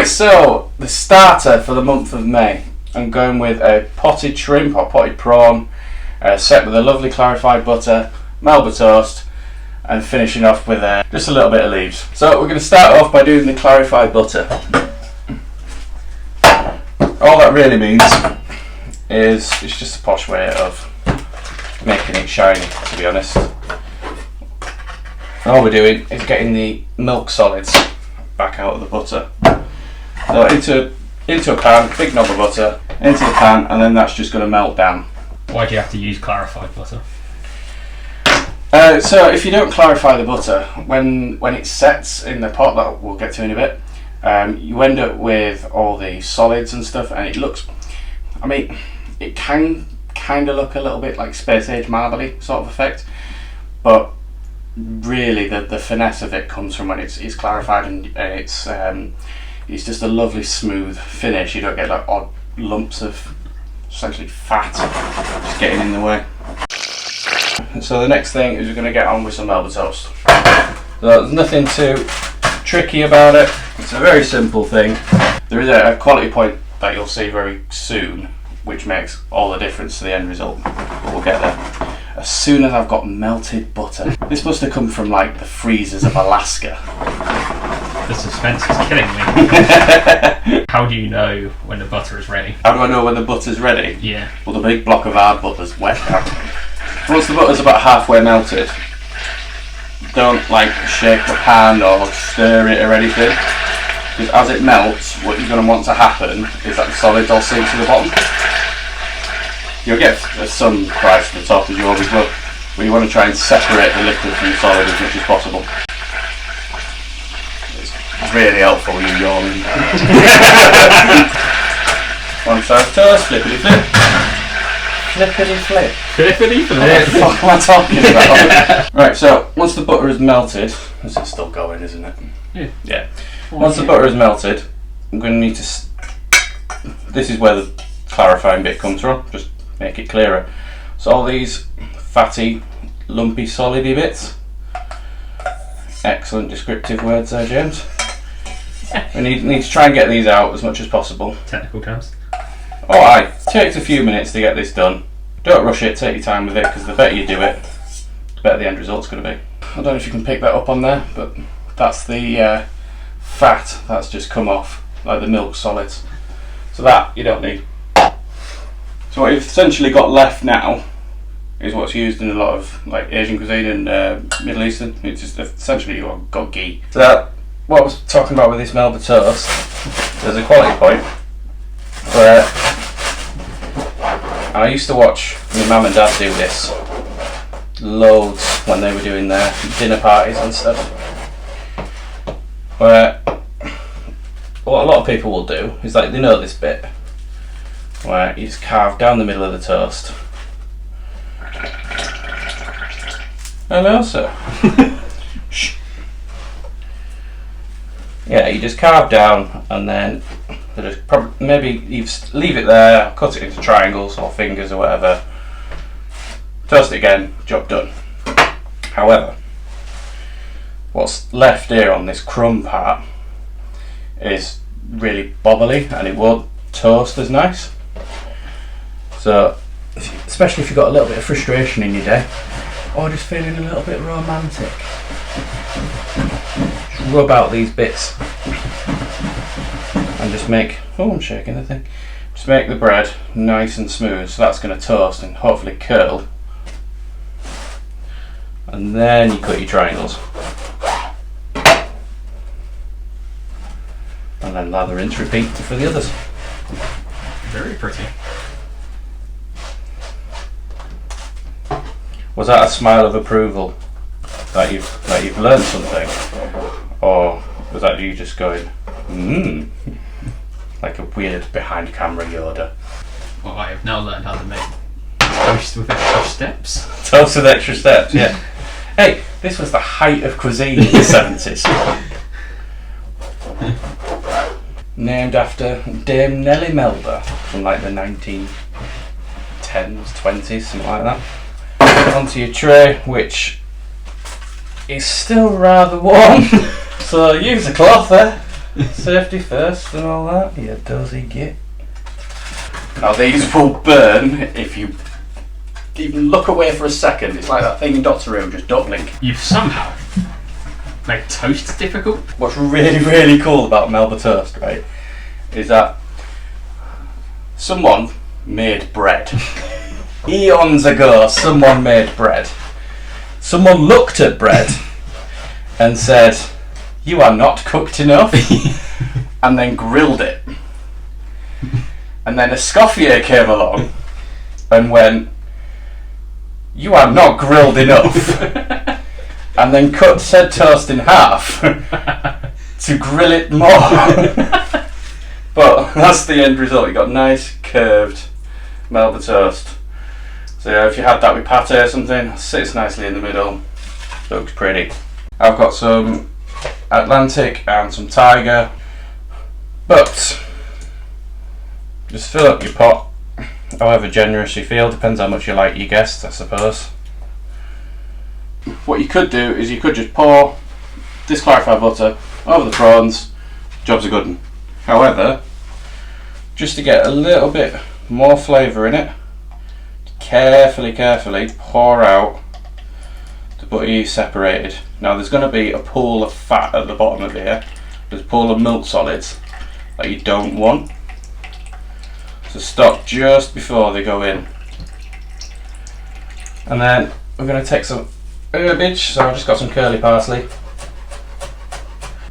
Right, so the starter for the month of May, I'm going with a potted shrimp or potted prawn, set with a lovely clarified butter, Melba toast, and finishing off with just a little bit of leaves. So we're going to start off by doing the clarified butter. All that really means is it's just a posh way of making it shiny, to be honest. All we're doing is getting the milk solids back out of the butter. So into a pan, big knob of butter, into the pan, and then that's just going to melt down. Why do you have to use clarified butter? So if you don't clarify the butter, when it sets in the pot, that we'll get to in a bit, you end up with all the solids and stuff, and it looks, I mean, it can kind of look a little bit like space age marbly sort of effect, but really the finesse of it comes from when it's clarified and it's just a lovely smooth finish. You don't get like odd lumps of essentially fat just getting in the way. So the next thing is we're going to get on with some Melba toast. So there's nothing too tricky about it. It's a very simple thing. There is a quality point that you'll see very soon, which makes all the difference to the end result. But we'll get there. As soon as I've got melted butter. This must have come from like the freezers of Alaska. The suspense is killing me. How do you know when the butter is ready? How do I know when the butter's ready? Yeah. Well, the big block of hard butter's wet now. Once the butter's about halfway melted, don't like shake the pan or stir it or anything, because as it melts, what you're going to want to happen is that the solids all sink to the bottom. You'll get some rise to the top as you always will, but you want to try and separate the liquid from the solid as much as possible. It's really helpful, you yawning. One side of toast, flippity flip. Flippity flip. Flippity flip. What the fuck am I talking about? Right, so once the butter is melted, this is still going, isn't it? Yeah. Yeah. Once the butter is melted, I'm going to need to. This is where the clarifying bit comes from. Just make it clearer. So all these fatty, lumpy, solidy bits. Excellent descriptive words there, James. We need to try and get these out as much as possible. Technical terms. Oh aye, takes a few minutes to get this done. Don't rush it, take your time with it, because the better you do it, the better the end result's going to be. I don't know if you can pick that up on there, but that's the fat that's just come off, like the milk solids. So that you don't need. So what you've essentially got left now is what's used in a lot of like Asian cuisine and Middle Eastern. It's just essentially you've got ghee. So that, what I was talking about with this Melba toast, there's a quality point where I used to watch my mum and dad do this loads when they were doing their dinner parties and stuff, where what a lot of people will do is like, they know this bit where you just carve down the middle of the toast. Hello, sir. Shh. Yeah, you just carve down and then maybe you leave it there, cut it into triangles or fingers or whatever, toast it again, job done. However, what's left here on this crumb part is really bobbly and it won't toast as nice. So, especially if you've got a little bit of frustration in your day, or just feeling a little bit romantic, just rub out these bits and just make, oh, I'm shaking the thing, just make the bread nice and smooth, so that's going to toast and hopefully curl, and then you cut your triangles and then lather, rinse, repeat for the others. Very pretty. Was that a smile of approval that you've learned something, or was that you just going like a weird behind camera Yoda? Well, I have now learned how to make toast with extra steps. Toast with extra steps, yeah. Hey, this was the height of cuisine in the 70s. Named after Dame Nellie Melba from like the 1910s, 20s, something like that. Onto your tray, which is still rather warm, so use a cloth there. Safety first and all that. Yeah, does he get? Now these will burn if you even look away for a second. It's like that thing in Doctor Who, just don't blink. You've somehow made toast difficult. What's really, really cool about Melba toast, right, is that someone made bread. Eons ago, someone made bread. Someone looked at bread and said, "You are not cooked enough," and then grilled it. And then Escoffier came along and went, "You are not grilled enough," and then cut said toast in half to grill it more. But that's the end result. You got nice curved Melba toast. So yeah, if you had that with pate or something, it sits nicely in the middle. Looks pretty. I've got some Atlantic and some Tiger, but just fill up your pot however generous you feel. Depends how much you like your guests, I suppose. What you could do is you could just pour this clarified butter over the prawns. Job's a good one. However, just to get a little bit more flavour in it, carefully pour out the butter you separated. Now there's going to be a pool of fat at the bottom of here. There's a pool of milk solids that you don't want. So stop just before they go in. And then we're going to take some herbage. So I've just got some curly parsley.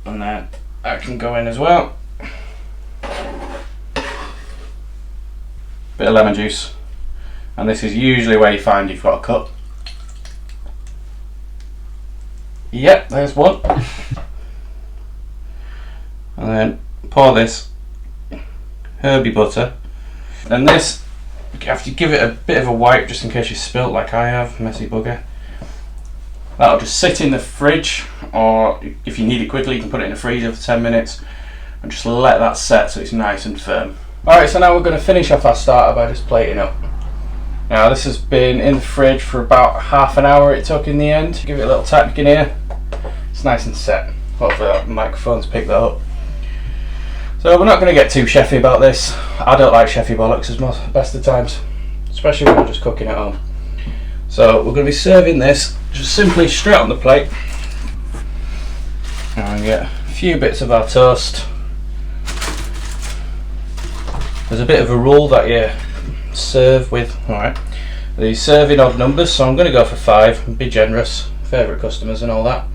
And then that can go in as well. Bit of lemon juice. And this is usually where you find you've got a cut. Yep, there's one. And then pour this herby butter. And this, you have to give it a bit of a wipe just in case you spilt like I have, messy bugger. That'll just sit in the fridge, or if you need it quickly you can put it in the freezer for 10 minutes and just let that set so it's nice and firm. Alright, so now we're going to finish off our starter by just plating up. Now this has been in the fridge for about half an hour it took in the end. Give it a little tap in here. It's nice and set. Hopefully that microphone's picked that up. So we're not going to get too chefy about this. I don't like chefy bollocks as best of times, especially when I'm just cooking at home. So we're going to be serving this just simply straight on the plate. And get a few bits of our toast. There's a bit of a rule that you serve with. Alright, they serve in odd numbers, so I'm going to go for 5 and be generous. Favourite customers and all that.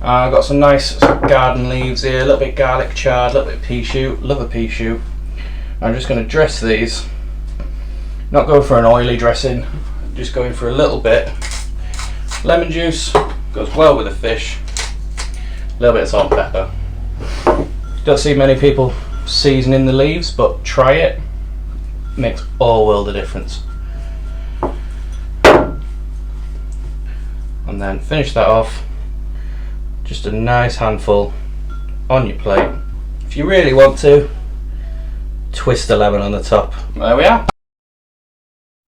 I've got some nice garden leaves here, a little bit garlic chard, a little bit of pea shoot. Love a pea shoot. I'm just going to dress these. Not going for an oily dressing, just going for a little bit. Lemon juice goes well with the fish. A little bit of salt and pepper. Don't see many people seasoning the leaves, but try it. Makes all world of difference. And then finish that off. Just a nice handful on your plate. If you really want to, twist a lemon on the top. There we are.